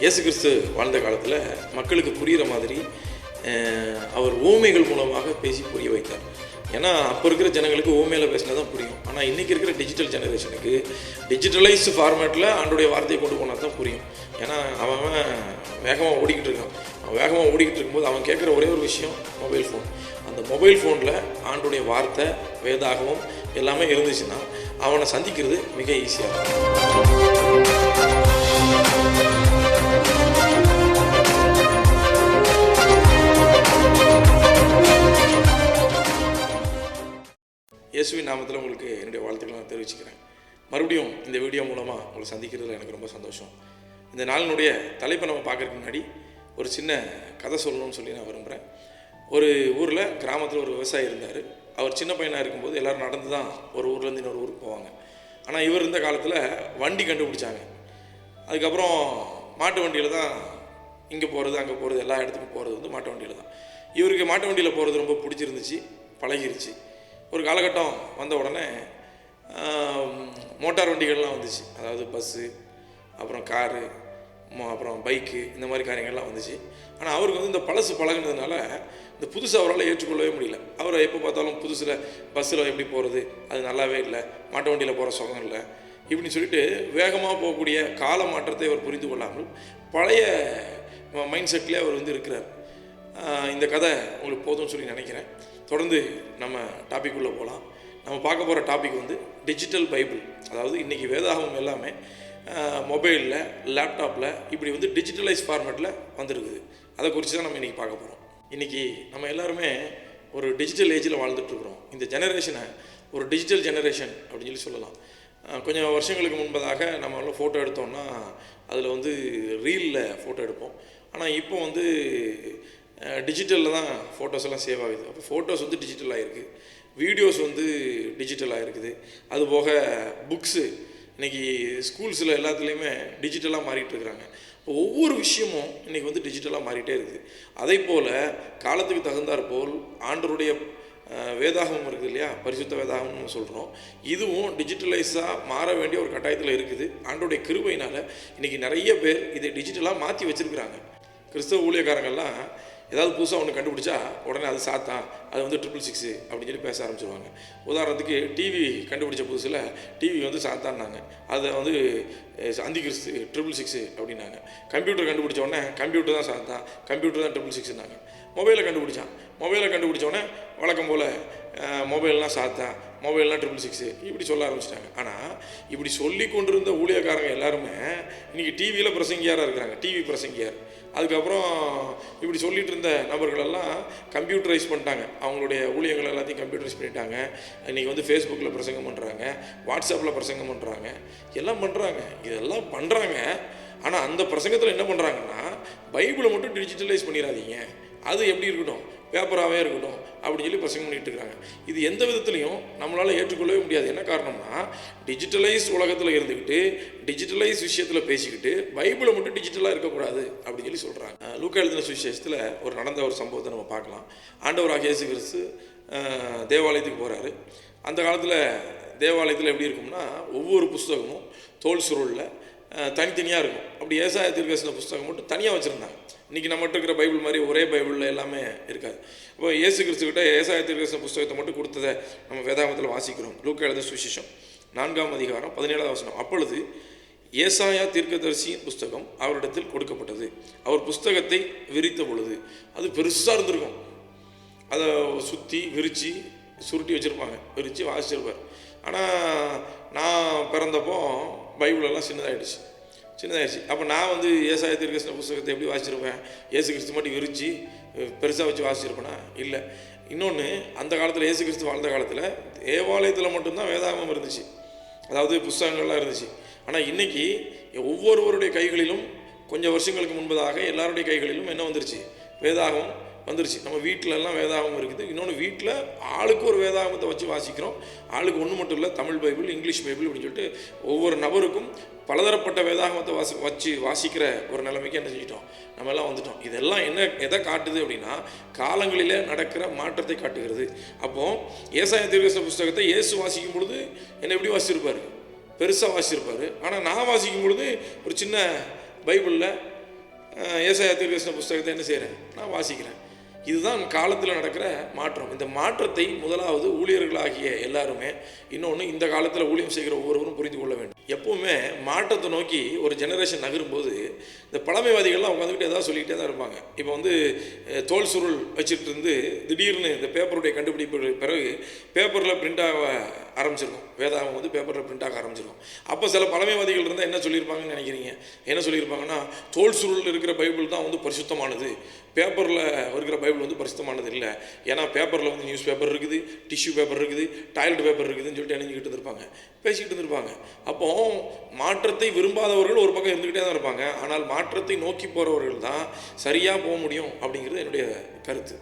இயேசு கிறிஸ்து வாழ்ந்த காலத்தில் மக்களுக்கு புரிகிற மாதிரி அவர் ஊமைகள் மூலமாக பேசி புரிய வைத்தார். ஏன்னா அப்போ இருக்கிற ஜனங்களுக்கு ஊமையில் பேசினா தான் புரியும். ஆனால் இன்றைக்கி இருக்கிற டிஜிட்டல் ஜெனரேஷனுக்கு டிஜிட்டலைஸ்டு ஃபார்மேட்டில் ஆண்டோடைய வார்த்தையை கொண்டு போனால் தான் புரியும். ஏன்னா அவன் வேகமாக ஓடிக்கிட்டு இருக்கான். அவன் வேகமாக ஓடிக்கிட்டு இருக்கும்போது அவன் கேட்குற ஒரே ஒரு விஷயம் மொபைல் ஃபோன். அந்த மொபைல் ஃபோனில் ஆண்டோடைய வார்த்தை வேதாகமும் எல்லாமே இருந்துச்சுன்னா அவனை சந்திக்கிறது மிக ஈஸியாக இருக்கும். இயேசுவின் நாமத்தில் உங்களுக்கு என்னுடைய வாழ்த்துக்களை நான் தெரிவிச்சுக்கிறேன். மறுபடியும் இந்த வீடியோ மூலமாக உங்களை சந்திக்கிறதுல எனக்கு ரொம்ப சந்தோஷம். இந்த நாளினுடைய தலைப்பை நம்ம பார்க்குறதுக்கு முன்னாடி ஒரு சின்ன கதை சொல்லணும்னு சொல்லி நான் விரும்புகிறேன். ஒரு ஊரில் கிராமத்தில் ஒரு விவசாயி இருந்தார். அவர் சின்ன பையனாக இருக்கும்போது எல்லோரும் நடந்து தான் ஒரு ஊர்லேருந்து இன்னொரு ஊருக்கு போவாங்க. ஆனால் இவர் இருந்த காலத்தில் வண்டி கண்டுபிடிச்சாங்க. அதுக்கப்புறம் மாட்டு வண்டியில் தான் இங்கே போகிறது அங்கே போகிறது எல்லா இடத்துக்கும் போகிறது வந்து மாட்டு வண்டியில் தான். இவருக்கு மாட்டு வண்டியில் போகிறது ரொம்ப பிடிச்சிருந்துச்சு, பழகிருச்சு. ஒரு காலகட்டம் வந்த உடனே மோட்டார் வண்டிகள்லாம் வந்துச்சு. அதாவது பஸ்ஸு, அப்புறம் காரு, அப்புறம் பைக்கு, இந்த மாதிரி காரியங்கள்லாம் வந்துச்சு. ஆனால் அவருக்கு வந்து இந்த பழசு பழகினதுனால இந்த புதுசு அவரால் ஏற்றுக்கொள்ளவே முடியல. அவரை எப்போ பார்த்தாலும் புதுசில் பஸ்ஸில் எப்படி போகிறது, அது நல்லாவே இல்லை, மாட்டு வண்டியில் போகிற சுகம் இல்லை இப்படின்னு சொல்லிட்டு வேகமாக போகக்கூடிய கால மாற்றத்தை அவர் புரிந்து கொள்ளாமல் பழைய மைண்ட் செட்லேயே அவர் வந்து இருக்கிறார். இந்த கதை உங்களுக்கு போதும்னு சொல்லி நினைக்கிறேன். தொடர்ந்து நம்ம டாபிக் உள்ளே போகலாம். நம்ம பார்க்க போகிற டாபிக் வந்து டிஜிட்டல் பைபிள். அதாவது இன்றைக்கி வேதாகமம் எல்லாமே மொபைலில், லேப்டாப்பில் இப்படி வந்து டிஜிட்டலைஸ் ஃபார்மேட்டில் வந்துருக்குது. அதை குறித்து தான் நம்ம இன்றைக்கி பார்க்க போகிறோம். இன்றைக்கி நம்ம எல்லாருமே ஒரு டிஜிட்டல் ஏஜில் வாழ்ந்துட்டுருக்குறோம். இந்த ஜெனரேஷனை ஒரு டிஜிட்டல் ஜெனரேஷன் அப்படின்னு சொல்லலாம். கொஞ்சம் வருஷங்களுக்கு முன்பதாக நம்ம ஃபோட்டோ எடுத்தோம்னா அதில் வந்து ரீலில் ஃபோட்டோ எடுப்போம். ஆனால் இப்போ வந்து டிஜிட்டலில் தான் ஃபோட்டோஸ் எல்லாம் சேவ் ஆகுது. அப்போ ஃபோட்டோஸ் வந்து டிஜிட்டலாக இருக்குது, வீடியோஸ் வந்து டிஜிட்டலாக இருக்குது. அதுபோக புக்ஸு இன்றைக்கி ஸ்கூல்ஸில் எல்லாத்துலேயுமே டிஜிட்டலாக மாறிட்டுருக்குறாங்க. இப்போ ஒவ்வொரு விஷயமும் இன்றைக்கி வந்து டிஜிட்டலாக மாறிட்டே இருக்குது. அதே போல் காலத்துக்கு தகுந்தாற் போல் ஆண்டவருடைய வேதாகமம் இருக்குது இல்லையா, பரிசுத்த வேதாகம்னு சொல்கிறோம், இதுவும் டிஜிட்டலைஸாக மாற வேண்டிய ஒரு கட்டாயத்தில் இருக்குது. ஆண்டவருடைய கிருபையினால் இன்றைக்கி நிறைய பேர் இதை டிஜிட்டலாக மாற்றி வச்சுருக்குறாங்க. கிறிஸ்தவ ஊழியக்காரங்கள்லாம் ஏதாவது புதுசாக ஒன்று கண்டுபிடிச்சா உடனே அது சாத்தான், அது வந்து 666 அப்படின்னு சொல்லி பேச ஆரம்பிச்சிருவாங்க. உதாரணத்துக்கு டிவி கண்டுபிடிச்ச புதுசில் டிவி வந்து சாத்தான்னாங்க, அதை வந்து அந்தி கிறிஸ்து 666 அப்படின்னாங்க. கம்ப்யூட்டர் கண்டுபிடிச்ச உடனே கம்ப்யூட்டர் தான் சாத்தான், கம்ப்யூட்டர் தான் 666நாங்க. மொபைலை கண்டுபிடிச்சோடனே வழக்கம் போல் மொபைல்லாம் சாத்தான், மொபைல்லாம் 666 இப்படி சொல்ல ஆரம்பிச்சிட்டாங்க. ஆனால் இப்படி சொல்லி கொண்டிருந்த ஊழியக்காரங்க எல்லாருமே இன்றைக்கி டிவியில் பிரசங்கியாராக இருக்கிறாங்க, டிவி பிரசங்கியார். அதுக்கப்புறம் இப்படி சொல்லிட்டு இருந்த நபர்களெல்லாம் கம்ப்யூட்டரைஸ் பண்ணிட்டாங்க. அவங்களுடைய ஊழியங்கள் எல்லாத்தையும் கம்ப்யூட்டரைஸ் பண்ணிட்டாங்க. இன்றைக்கி வந்து ஃபேஸ்புக்கில் பிரசங்கம் பண்ணுறாங்க, வாட்ஸ்அப்பில் பிரசங்கம் பண்ணுறாங்க, எல்லாம் பண்ணுறாங்க. இதெல்லாம் பண்ணுறாங்க. ஆனால் அந்த பிரசங்கத்தில் என்ன பண்ணுறாங்கன்னா, பைபிளை மட்டும் டிஜிட்டலைஸ் பண்ணிடாதீங்க, அது எப்படி இருக்கட்டும், பேப்பராகவே இருக்கட்டும் அப்படின்னு சொல்லி பிரசங்கம் பண்ணிகிட்டு இருக்கிறாங்க. இது எந்த விதத்துலையும் நம்மளால் ஏற்றுக்கொள்ளவே முடியாது. என்ன காரணம்னா, டிஜிட்டலைஸ் உலகத்தில் இருந்துக்கிட்டு டிஜிட்டலைஸ் விஷயத்தில் பேசிக்கிட்டு பைபிளை மட்டும் டிஜிட்டலாக இருக்கக்கூடாது அப்படின்னு சொல்லி சொல்கிறாங்க. லூக்கா எழுதின சுவிசேஷத்தில் ஒரு நடந்த ஒரு சம்பவத்தை நம்ம பார்க்கலாம். ஆண்டவராகிய இயேசு கிறிஸ்து தேவாலயத்துக்கு போகிறாரு. அந்த காலத்தில் தேவாலயத்தில் எப்படி இருக்கும்னா, ஒவ்வொரு புஸ்தகமும் தோல் சுருளில் தனித்தனியாக இருக்கும். அப்படி ஏசாயா தீர்க்கதரிசன புஸ்தகம் மட்டும் தனியாக வச்சுருந்தாங்க. இன்றைக்கி நம்மகிட்ட இருக்கிற பைபிள் மாதிரி ஒரே பைபிளில் எல்லாமே இருக்காது. இப்போ இயேசு கிறிஸ்துக்கிட்ட ஏசாயா தீர்க்கதரிசன புஸ்தகத்தை மட்டும் கொடுத்ததை நம்ம வேதாகமத்தில் வாசிக்கிறோம். லூக்கா எழுதின சுவிசேஷம் 4ஆம் அதிகாரம் 17ஆவது வசனம். அப்பொழுது ஏசாயா தீர்க்கதரிசியின் புஸ்தகம் அவரிடத்தில் கொடுக்கப்பட்டது. அவர் புஸ்தகத்தை விரித்த பொழுது, அது பெருசாக இருந்திருக்கும், அதை சுற்றி விரித்து சுருட்டி வச்சுருப்பாங்க, விரித்து வாசிச்சிருப்பார். ஆனால் நான் பிறந்தப்போ பைபிளெல்லாம் சின்னதாகிடுச்சு. அப்போ நான் வந்து ஏசாயா தீர்க்கதரிசன புஸ்தகத்தை எப்படி வாசிச்சிருப்பேன்? இயேசு கிறிஸ்து மட்டும் விரித்து பெருசாக வச்சு வாசிச்சிருப்பேனா? இல்லை. இன்னொன்று, அந்த காலத்தில் இயேசு கிறிஸ்து வாழ்ந்த காலத்தில் தேவாலயத்தில் மட்டும்தான் வேதாகமம் இருந்துச்சு, அதாவது புஸ்தகங்கள்லாம் இருந்துச்சு. ஆனால் இன்றைக்கி ஒவ்வொருவருடைய கைகளிலும் கொஞ்சம் வருஷங்களுக்கு முன்பதாக எல்லாருடைய கைகளிலும் என்ன வந்துருச்சு? வேதாகமம் வந்துருச்சு. நம்ம வீட்டிலலாம் வேதாகமம் இருக்குது. இன்னொன்று, வீட்டில் ஆளுக்கு ஒரு வேதாகமத்தை வச்சு வாசிக்கிறோம். ஆளுக்கு ஒன்று மட்டும் இல்லை, தமிழ் பைபிள், இங்கிலீஷ் பைபிள் அப்படின்னு சொல்லிட்டு ஒவ்வொரு நபருக்கும் பலதரப்பட்ட வேதாகமத்தை வச்சு வாசிக்கிற ஒரு நிலைமைக்கு என்ன செஞ்சிட்டோம், நம்ம எல்லாம் வந்துட்டோம். இதெல்லாம் எதை காட்டுது அப்படின்னா, காலங்களிலே நடக்கிற மாற்றத்தை காட்டுகிறது. அப்போது ஏசாயா தீர்க்கதரிசன புஸ்தகத்தை இயேசு வாசிக்கும் பொழுது என்ன எப்படி வாசிச்சிருப்பார்? பெருசாக வாசிச்சிருப்பார். ஆனால் நான் வாசிக்கும் பொழுது ஒரு சின்ன பைபிளில் ஏசாயா தீர்க்கதரிசன புஸ்தகத்தை என்ன செய்கிறேன், நான் வாசிக்கிறேன். இதுதான் காலத்தில் நடக்கிற மாற்றம். இந்த மாற்றத்தை முதலாவது ஊழியர்களாகிய எல்லாருமே, இன்னொன்று இந்த காலத்தில் ஊழியம் செய்கிற ஒவ்வொருவரும் புரிந்து கொள்ள வேண்டும். எப்போவுமே மாற்றத்தை நோக்கி ஒரு ஜெனரேஷன் நகரும்போது இந்த பழமைவாதிகள்லாம் உட்காந்துக்கிட்டு எதாவது சொல்லிக்கிட்டே தான் இருப்பாங்க. இப்போ வந்து தோல் சுருள் வச்சுட்டு இருந்து திடீர்னு இந்த பேப்பருடைய கண்டுபிடிப்பு பிறகு பேப்பரில் பிரிண்ட் ஆக ஆரம்பிச்சிருக்கும், வேதாகம் வந்து பேப்பரில் பிரிண்ட் ஆக ஆரம்பிச்சிருக்கும். அப்போ சில பழமைவாதிகள் இருந்தால் என்ன சொல்லியிருப்பாங்கன்னு நினைக்கிறீங்க? என்ன சொல்லியிருப்பாங்கன்னா, தோல் சுருள் இருக்கிற பைபிள் தான் வந்து பரிசுத்தமானது, பேப்பரில் இருக்கிற பைபிள் வந்து பரிசுத்தமானது இல்லை. ஏன்னா பேப்பரில் வந்து நியூஸ் பேப்பர் இருக்குது, டிஷ்யூ பேப்பர் இருக்குது, டாய்லெட் பேப்பர் இருக்குதுன்னு சொல்லிட்டு இணைஞ்சிக்கிட்டு இருந்திருப்பாங்க, பேசிக்கிட்டு இருந்திருப்பாங்க. அப்போ மாற்றத்தை விரும்பாதவர்கள் ஒரு பக்கம் இருந்துக்கிட்டே தான் இருப்பாங்க. ஆனால் மாற்றத்தை நோக்கி போகிறவர்கள் தான் சரியாக போக முடியும் அப்படிங்கிறது என்னுடைய கருத்து.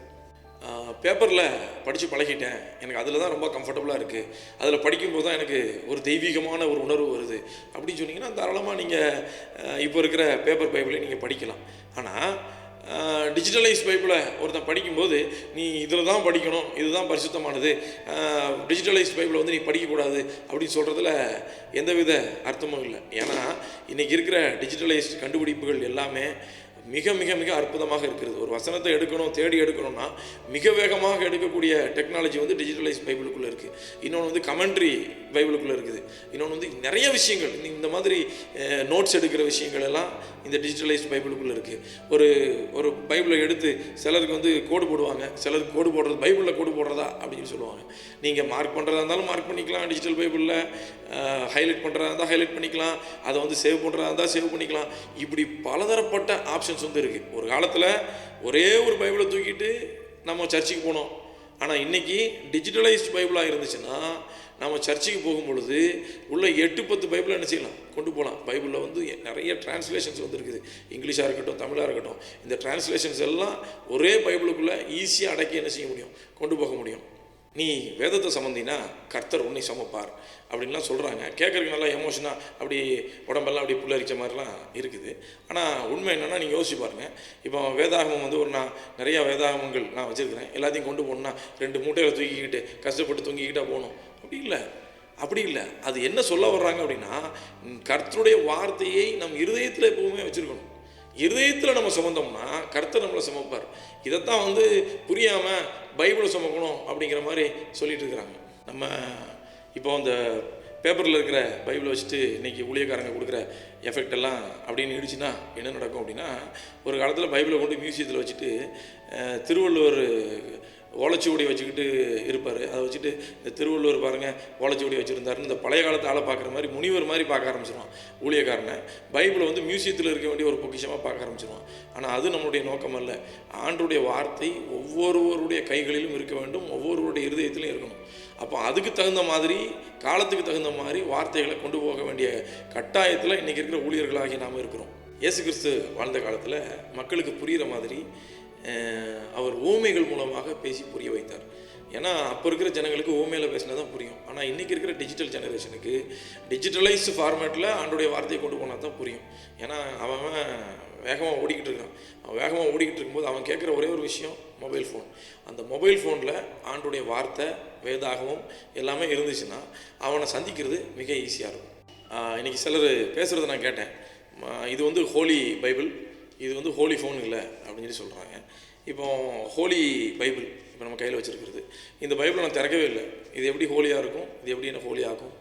பேப்பரில் படித்து பழகிட்டேன், எனக்கு அதில் தான் ரொம்ப கம்ஃபர்டபுளாக இருக்குது, அதில் படிக்கும்போது தான் எனக்கு ஒரு தெய்வீகமான ஒரு உணர்வு வருது அப்படின்னு சொன்னீங்கன்னா தாராளமாக நீங்கள் இப்போ இருக்கிற பேப்பர் பைபிளை நீங்கள் படிக்கலாம். ஆனால் டிஜிட்டலைஸ் பைபிளை ஒருத்தன் படிக்கும்போது நீ இதில் தான் படிக்கணும், இதுதான் பரிசுத்தமானது, டிஜிட்டலைஸ் பைபிளை வந்து நீ படிக்கக்கூடாது அப்படின்னு சொல்கிறதுல எந்தவித அர்த்தமும் இல்லை. ஏன்னா இன்றைக்கி இருக்கிற டிஜிட்டலைஸ்ட் கண்டுபிடிப்புகள் எல்லாமே மிக மிக மிக அற்புதமாக இருக்கிறது. ஒரு வசனத்தை எடுக்கணும், தேடி எடுக்கணும்னா மிக வேகமாக எடுக்கக்கூடிய டெக்னாலஜி வந்து டிஜிட்டலைஸ் பைபிளுக்குள்ளே இருக்குது. இன்னொன்று வந்து கமெண்ட்ரி பைபிளுக்குள்ளே இருக்குது. இன்னொன்று வந்து நிறைய விஷயங்கள், இந்த மாதிரி நோட்ஸ் எடுக்கிற விஷயங்கள் எல்லாம் இந்த டிஜிட்டலைஸ் பைபிளுக்குள்ளே இருக்குது. ஒரு பைபிளை எடுத்து சிலருக்கு வந்து கோடு போடுவாங்க, சிலருக்கு கோடு போடுறது பைபிளில் கோடு போடுறதா அப்படின்னு சொல்லுவாங்க. நீங்கள் மார்க் பண்ணுறதா இருந்தாலும் மார்க் பண்ணிக்கலாம், டிஜிட்டல் பைபிளில் ஹைலைட் பண்ணுறதா இருந்தால் ஹைலைட் பண்ணிக்கலாம், அதை வந்து சேவ் பண்ணுறதா இருந்தால் சேவ் பண்ணிக்கலாம். இப்படி பலதரப்பட்ட ஆப்ஷன்ஸ் வந்து இருக்குது. ஒரு காலத்தில் ஒரே ஒரு பைபிளை தூக்கிட்டு நம்ம சர்ச்சுக்கு போனோம். ஆனால் இன்றைக்கி டிஜிட்டலைஸ்ட் பைபிளாக இருந்துச்சுன்னா நம்ம சர்ச்சுக்கு போகும் பொழுது உள்ள 8-10 பைபிளை என்ன செய்யலாம், கொண்டு போகலாம். பைபிளில் வந்து நிறைய டிரான்ஸ்லேஷன்ஸ் வந்து இருக்குது, இங்கிலீஷாக இருக்கட்டும், தமிழாக இருக்கட்டும். இந்த டிரான்ஸ்லேஷன்ஸ் எல்லாம் ஒரே பைபிளுக்குள்ளே ஈஸியாக அடக்கி என்ன செய்ய முடியும், கொண்டு போக முடியும். நீ வேதத்தை சம்மந்தினா கர்த்தர் உன்னை சமைப்பார் அப்படின்லாம் சொல்கிறாங்க. கேட்குறதுக்கு நல்லா எமோஷனாக அப்படி உடம்பெல்லாம் அப்படி புல்லரிச்ச மாதிரிலாம் இருக்குது. ஆனால் உண்மை என்னென்னா நீங்கள் யோசிச்சு பாருங்கள். இப்போ வேதாகமம் வந்து நான் நிறையா வேதாகமங்கள் நான் வச்சுருக்கிறேன், எல்லாத்தையும் கொண்டு போகணுன்னா 2 மூட்டையில் தூக்கிக்கிட்டு கஷ்டப்பட்டு தூங்கிக்கிட்டா போகணும், அப்படி இல்லை. அது என்ன சொல்ல வர்றாங்க அப்படின்னா, கர்த்தருடைய வார்த்தையை நம் இருதயத்தில் எப்பவுமே வச்சுருக்கணும். இருதயத்தில் நம்ம சுமந்தோம்னா கர்த்தர் நம்மளை சுமப்பார். இதைத்தான் வந்து புரியாமல் பைபிளை சுமக்கணும் அப்படிங்கிற மாதிரி சொல்லிட்டு இருக்கிறாங்க. நம்ம இப்போ அந்த பேப்பரில் இருக்கிற பைபிளை வச்சுட்டு இன்றைக்கி ஊழியக்காரங்க கொடுக்குற எஃபெக்ட் எல்லாம் அப்படின்னு இடிச்சுன்னா என்ன நடக்கும் அப்படின்னா, ஒரு காலத்தில் பைபிளை கொண்டு மியூசியத்தில் வச்சுட்டு திருவள்ளுவர் ஓலைச்சுவடி வச்சுக்கிட்டு இருப்பார். அதை வச்சுட்டு இந்த திருவள்ளுவர் பாருங்கள் ஓலைச்சுவடி வச்சுருந்தாருன்னு இந்த பழைய காலத்து ஆளை பார்க்குற மாதிரி முனிவர் மாதிரி பார்க்க ஆரம்பிச்சிடுவான் ஊழியக்காரனை. பைபிளை வந்து மியூசியத்தில் இருக்க வேண்டிய ஒரு பொக்கிஷமாக பார்க்க ஆரம்பிச்சிடுவான். ஆனால் அது நம்மளுடைய நோக்கம் அல்ல. ஆண்டருடைய வார்த்தை ஒவ்வொருவருடைய கைகளிலும் இருக்க வேண்டும், ஒவ்வொருவருடைய இருதயத்திலும் இருக்கணும். அப்போ அதுக்கு தகுந்த மாதிரி, காலத்துக்கு தகுந்த மாதிரி வார்த்தைகளை கொண்டு போக வேண்டிய கட்டாயத்தில் இன்றைக்கி இருக்கிற ஊழியர்களாகி நாம் இருக்கிறோம். இயேசு கிறிஸ்து வாழ்ந்த காலத்தில் மக்களுக்கு புரிகிற மாதிரி அவர் ஊமைகள் மூலமாக பேசி புரிய வைத்தார். ஏன்னா அப்போ இருக்கிற ஜனங்களுக்கு ஊமையில் பேசினா தான் புரியும். ஆனால் இன்றைக்கி இருக்கிற டிஜிட்டல் ஜெனரேஷனுக்கு டிஜிட்டலைஸ்டு ஃபார்மேட்டில் ஆண்டோடைய வார்த்தையை கொண்டு போனால் தான் புரியும். ஏன்னா அவன் வேகமாக ஓடிக்கிட்டு இருக்கான். அவன் வேகமாக ஓடிக்கிட்டு இருக்கும்போது அவன் கேட்குற ஒரே ஒரு விஷயம் மொபைல் ஃபோன். அந்த மொபைல் ஃபோனில் ஆண்டோடைய வார்த்தை, வேதாகமும் எல்லாமே இருந்துச்சுன்னா அவனை சந்திக்கிறது மிக ஈஸியாக இருக்கும். இன்றைக்கி சிலர் பேசுகிறத நான் கேட்டேன், இது வந்து ஹோலி பைபிள், இது வந்து ஹோலி ஃபோன் இல்லை அப்படின்னு சொல்லி சொல்கிறாங்க. இப்போ ஹோலி பைபிள் இப்போ நம்ம கையில் வச்சுருக்கிறது, இந்த பைபிளை நான் திறக்கவே இல்லை, இது எப்படி ஹோலியாக இருக்கும், இது எப்படி என்ன ஹோலி ஆகும்?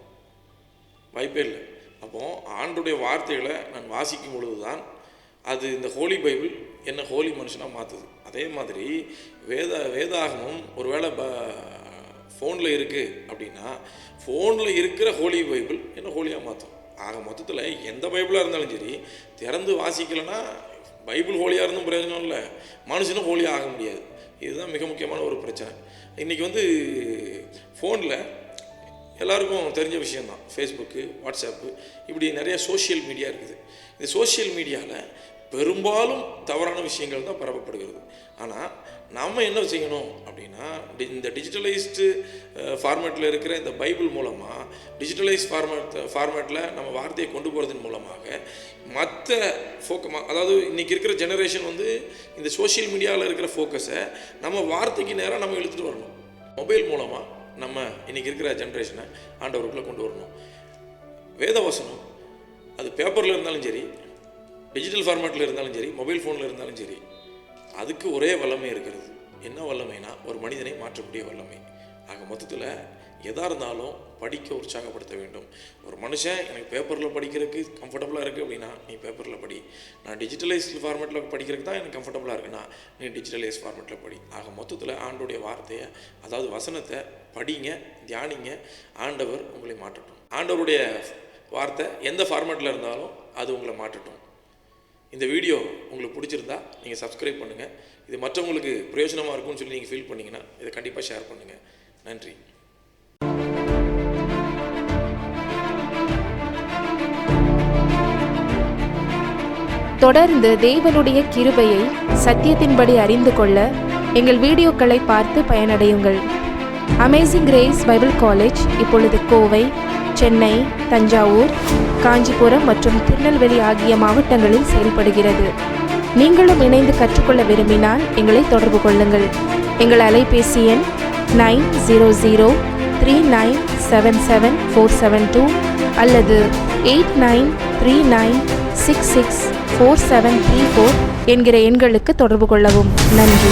வாய்ப்பே இல்லை. அப்போது ஆண்டருடைய வார்த்தைகளை நான் வாசிக்கும் பொழுது தான் அது இந்த ஹோலி பைபிள் என்ன ஹோலி மனுஷனாக மாற்றுது. அதே மாதிரி வேதாகமும் ஒரு வேளை ஃபோனில் இருக்குது அப்படின்னா ஃபோனில் இருக்கிற ஹோலி பைபிள் என்ன ஹோலியாக மாற்றும். ஆக மொத்தத்தில் எந்த பைபிளாக இருந்தாலும் சரி, திறந்து வாசிக்கலைன்னா பைபிள் ஹோலியாக இருந்தும் பிரயோஜனம் இல்லை, மனுஷனும் ஹோலியாக ஆக முடியாது. இதுதான் மிக முக்கியமான ஒரு பிரச்சனை. இன்றைக்கி வந்து ஃபோனில் எல்லாருக்கும் தெரிஞ்ச விஷயந்தான், ஃபேஸ்புக்கு, வாட்ஸ்அப்பு, இப்படி நிறைய சோஷியல் மீடியா இருக்குது. இந்த சோஷியல் மீடியாவில் பெரும்பாலும் தவறான விஷயங்கள் தான் பரப்பப்படுகிறது. ஆனால் நம்ம என்ன செய்யணும் அப்படின்னா, இந்த டிஜிட்டலைஸ்டு ஃபார்மேட்டில் இருக்கிற இந்த பைபிள் மூலமாக டிஜிட்டலைஸ் ஃபார்மேட்டில் நம்ம வார்த்தையை கொண்டு போகிறதன் மூலமாக மற்ற அதாவது இன்றைக்கி இருக்கிற ஜெனரேஷன் வந்து இந்த சோஷியல் மீடியாவில் இருக்கிற ஃபோக்கஸை நம்ம வார்த்தைக்கு நேராக நம்ம இழுத்துட்டு வரணும். மொபைல் மூலமாக நம்ம இன்றைக்கி இருக்கிற ஜென்ரேஷனை ஆண்டவருக்குள்ளே கொண்டு வரணும். வேதவசனம் அது பேப்பரில் இருந்தாலும் சரி, டிஜிட்டல் ஃபார்மேட்டில் இருந்தாலும் சரி, மொபைல் ஃபோனில் இருந்தாலும் சரி, அதுக்கு ஒரே வல்லமை இருக்கிறது. என்ன வல்லமைனா ஒரு மனிதனை மாற்றக்கூடிய வல்லமை. ஆக மொத்தத்தில் எதாக இருந்தாலும் படிக்க உற்சாகப்படுத்த வேண்டும். ஒரு மனுஷன் எனக்கு பேப்பரில் படிக்கிறதுக்கு கம்ஃபர்டபுளாக இருக்குது அப்படின்னா நீ பேப்பரில் படி. நான் டிஜிட்டலைஸ்டு ஃபார்மேட்டில் படிக்கிறதுக்கு தான் எனக்கு கம்ஃபர்டபுளாக இருக்குன்னா நீ டிஜிட்டலைஸ் ஃபார்மேட்டில் படி. ஆக மொத்தத்தில் ஆண்டோடைய வார்த்தையை, அதாவது வசனத்தை படிங்க, தியானிங்க. ஆண்டவர் உங்களை மாற்றட்டும். ஆண்டவருடைய வார்த்தை எந்த ஃபார்மேட்டில் இருந்தாலும் அது உங்களை மாற்றட்டும். இந்த வீடியோ உங்களுக்கு பிடிச்சிருந்தா நீங்கள் சப்ஸ்கிரைப் பண்ணுங்கள். இது மற்றவங்களுக்கு பிரயோஜனமாக இருக்கும்னு சொல்லி நீங்கள் ஃபீல் பண்ணிங்கன்னா இதை கண்டிப்பாக ஷேர் பண்ணுங்கள். நன்றி. தொடர்ந்து தேவனுடைய கிருபையை சத்தியத்தின்படி அறிந்து கொள்ள எங்கள் வீடியோக்களை பார்த்து பயனடையுங்கள். அமேசிங் கிரேஸ் பைபிள் காலேஜ் இப்பொழுது கோவை, சென்னை, தஞ்சாவூர், காஞ்சிபுரம் மற்றும் திருநெல்வேலி ஆகிய மாவட்டங்களில் செயல்படுகிறது. நீங்களும் இணைந்து கற்றுக்கொள்ள விரும்பினால் எங்களை தொடர்பு கொள்ளுங்கள். எங்கள் அலைபேசி எண் 9003977472 அல்லது 8939664734 என்கிற எண்களுக்கு தொடர்பு கொள்ளவும். நன்றி.